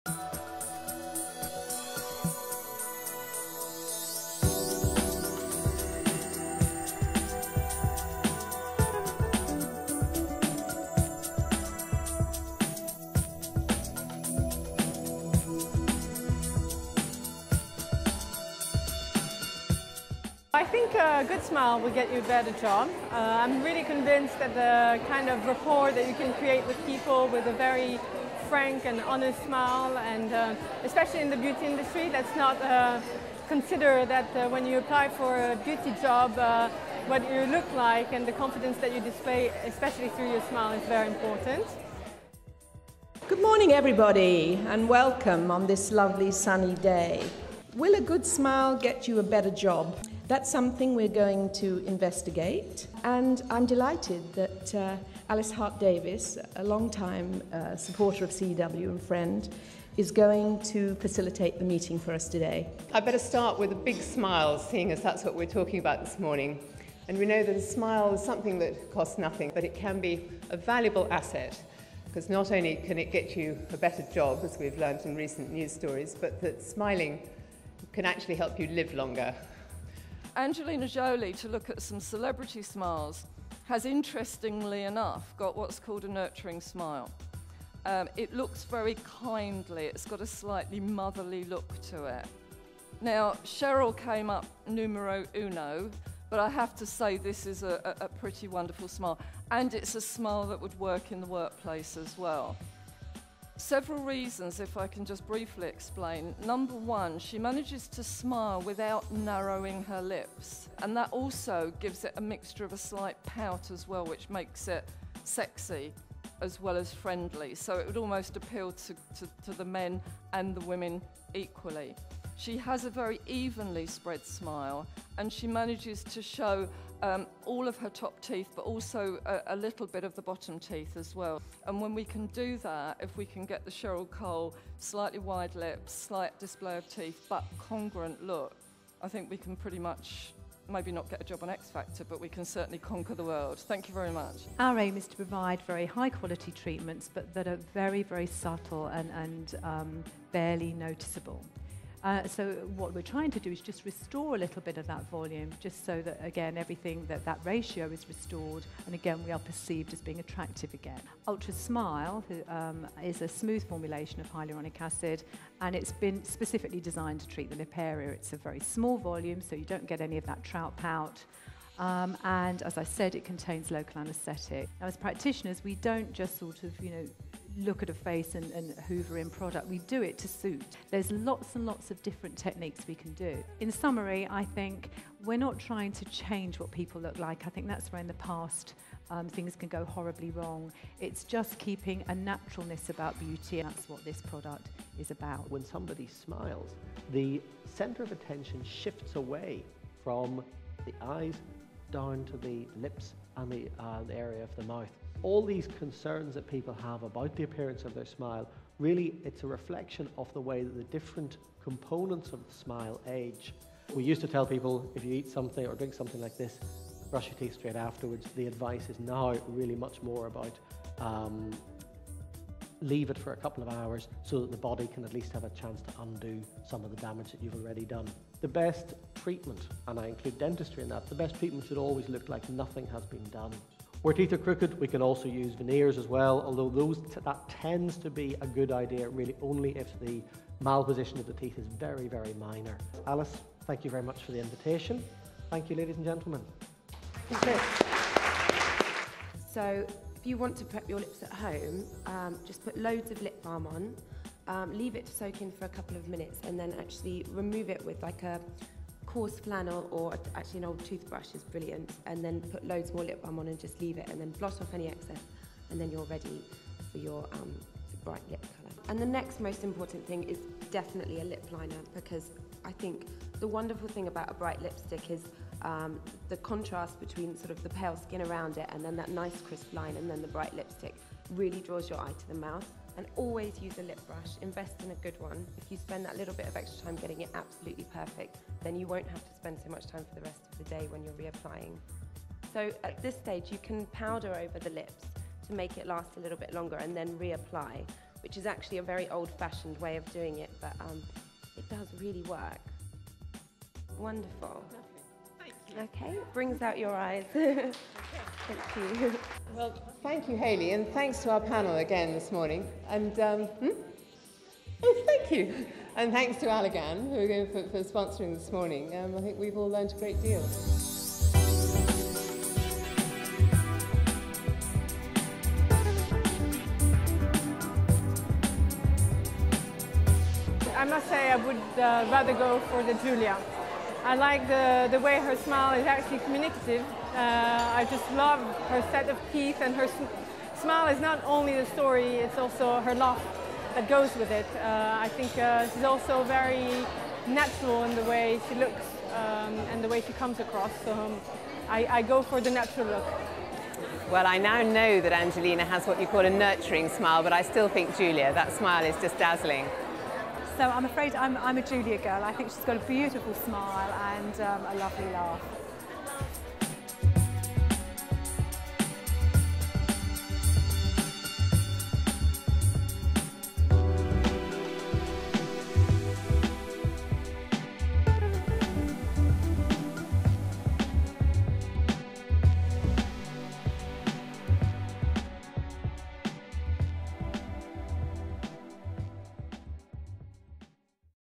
I think a good smile will get you a better job. I'm really convinced that the kind of rapport that you can create with people with a very frank and honest smile, and especially in the beauty industry, let's not consider that when you apply for a beauty job, what you look like and the confidence that you display, especially through your smile, is very important. Good morning, everybody, and welcome on this lovely sunny day. Will a good smile get you a better job? That's something we're going to investigate, and I'm delighted that Alice Hart-Davis, a long-time supporter of CEW and friend, is going to facilitate the meeting for us today. I better start with a big smile, seeing as that's what we're talking about this morning. And we know that a smile is something that costs nothing, but it can be a valuable asset, because not only can it get you a better job, as we've learned in recent news stories, but that smiling can actually help you live longer. Angelina Jolie, to look at some celebrity smiles, has interestingly enough got what's called a nurturing smile. It looks very kindly, it's got a slightly motherly look to it. Now, Cheryl came up numero uno, but I have to say this is a pretty wonderful smile, and it's a smile that would work in the workplace as well. Several reasons, if I can just briefly explain. Number one, she manages to smile without narrowing her lips, and that also gives it a mixture of a slight pout as well, which makes it sexy as well as friendly. So it would almost appeal to the men and the women equally. She has a very evenly spread smile, and she manages to show all of her top teeth, but also a little bit of the bottom teeth as well. And when we can do that, if we can get the Cheryl Cole slightly wide lips, slight display of teeth, but congruent look, I think we can pretty much maybe not get a job on X Factor, but we can certainly conquer the world. Thank you very much. Our aim is to provide very high quality treatments, but that are very, very subtle and barely noticeable. So what we're trying to do is just restore a little bit of that volume, just so that, again, everything, that ratio is restored, and again, we are perceived as being attractive again. Ultra Smile is a smooth formulation of hyaluronic acid, and it's been specifically designed to treat the lip area. It's a very small volume, so you don't get any of that trout pout. And as I said, it contains local anaesthetic. Now, as practitioners, we don't just sort of, look at a face and hoover in product. We do it to suit. There's lots and lots of different techniques we can do. In summary, I think we're not trying to change what people look like. I think that's where in the past things can go horribly wrong. It's just keeping a naturalness about beauty, and that's what this product is about. When somebody smiles, the center of attention shifts away from the eyes down to the lips and the area of the mouth. All these concerns that people have about the appearance of their smile, really it's a reflection of the way that the different components of the smile age. We used to tell people, if you eat something or drink something like this, brush your teeth straight afterwards. The advice is now really much more about leave it for a couple of hours so that the body can at least have a chance to undo some of the damage that you've already done. The best treatment, and I include dentistry in that, the best treatment should always look like nothing has been done. Where teeth are crooked, we can also use veneers as well, although that tends to be a good idea really only if the malposition of the teeth is very, very minor. Alice, thank you very much for the invitation. Thank you, ladies and gentlemen. Okay. So, if you want to prep your lips at home, just put loads of lip balm on, leave it to soak in for a couple of minutes, and then actually remove it with like a coarse flannel, or actually an old toothbrush is brilliant, and then put loads more lip balm on and just leave it, and then floss off any excess, and then you're ready for your bright lip colour. And the next most important thing is definitely a lip liner, because I think the wonderful thing about a bright lipstick is the contrast between sort of the pale skin around it and then that nice crisp line and then the bright lipstick really draws your eye to the mouth. And always use a lip brush, invest in a good one. If you spend that little bit of extra time getting it absolutely perfect, then you won't have to spend so much time for the rest of the day when you're reapplying. So at this stage, you can powder over the lips to make it last a little bit longer and then reapply. which is actually a very old-fashioned way of doing it, but it does really work. Wonderful. Okay, brings out your eyes. Thank you. Well, thank you, Hayley, and thanks to our panel again this morning. And oh, thank you. And thanks to Allergan for sponsoring this morning. I think we've all learned a great deal. I must say I would rather go for the Julia. I like the way her smile is actually communicative. I just love her set of teeth, and her smile is not only the story, it's also her laugh that goes with it. I think she's also very natural in the way she looks and the way she comes across. So I go for the natural look. Well, I now know that Angelina has what you call a nurturing smile, but I still think Julia, that smile is just dazzling. So I'm afraid I'm a Julia girl. I think she's got a beautiful smile and a lovely laugh.